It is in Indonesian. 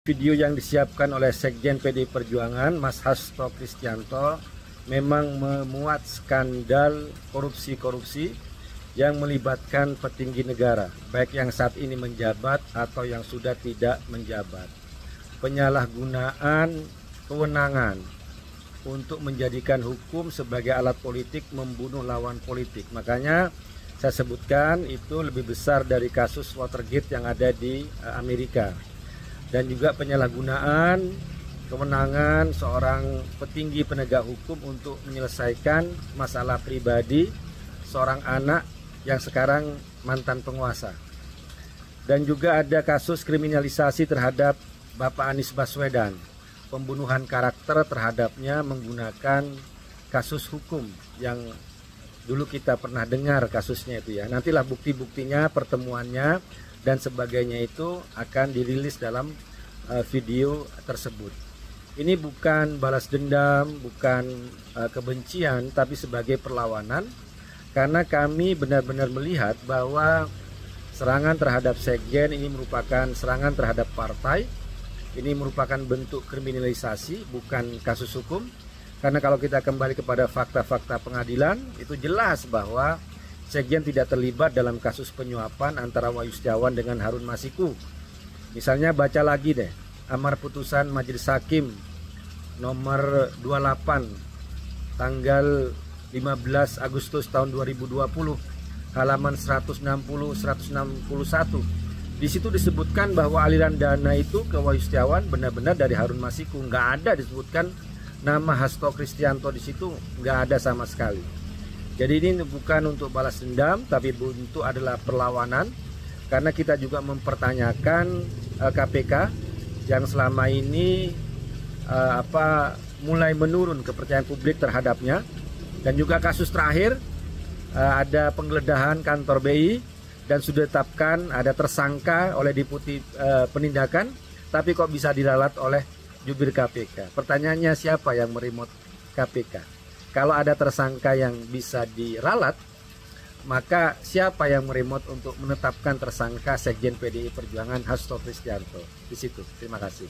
video yang disiapkan oleh Sekjen PDI Perjuangan, Mas Hasto Kristianto, memang memuat skandal korupsi-korupsi yang melibatkan petinggi negara, baik yang saat ini menjabat atau yang sudah tidak menjabat. Penyalahgunaan kewenangan untuk menjadikan hukum sebagai alat politik membunuh lawan politik. Makanya saya sebutkan itu lebih besar dari kasus Watergate yang ada di Amerika. Dan juga penyalahgunaan kewenangan seorang petinggi penegak hukum untuk menyelesaikan masalah pribadi seorang anak yang sekarang mantan penguasa. Dan juga ada kasus kriminalisasi terhadap Bapak Anies Baswedan, pembunuhan karakter terhadapnya menggunakan kasus hukum yang dulu kita pernah dengar kasusnya itu ya. Nantilah bukti-buktinya, pertemuannya dan sebagainya itu akan dirilis dalam video tersebut. Ini bukan balas dendam, bukan kebencian, tapi sebagai perlawanan, karena kami benar-benar melihat bahwa serangan terhadap Sekjen ini merupakan serangan terhadap partai. Ini merupakan bentuk kriminalisasi, bukan kasus hukum. Karena kalau kita kembali kepada fakta-fakta pengadilan, itu jelas bahwa Sekjen tidak terlibat dalam kasus penyuapan antara Wahyu Setiawan dengan Harun Masiku. Misalnya baca lagi deh, amar putusan Majelis Hakim nomor 28 tanggal 15 Agustus tahun 2020 halaman 160-161. Di situ disebutkan bahwa aliran dana itu ke Wahyu Setiawan benar-benar dari Harun Masiku. Nggak ada disebutkan nama Hasto Kristianto di situ, nggak ada sama sekali. Jadi ini bukan untuk balas dendam, tapi untuk adalah perlawanan, karena kita juga mempertanyakan KPK yang selama ini mulai menurun kepercayaan publik terhadapnya. Dan juga kasus terakhir ada penggeledahan kantor BI dan sudah ditetapkan ada tersangka oleh Deputi Penindakan, tapi kok bisa diralat oleh jubir KPK. Pertanyaannya, siapa yang meremote KPK? Kalau ada tersangka yang bisa diralat, maka siapa yang meremote untuk menetapkan tersangka Sekjen PDI Perjuangan Hasto Kristianto? Di situ. Terima kasih.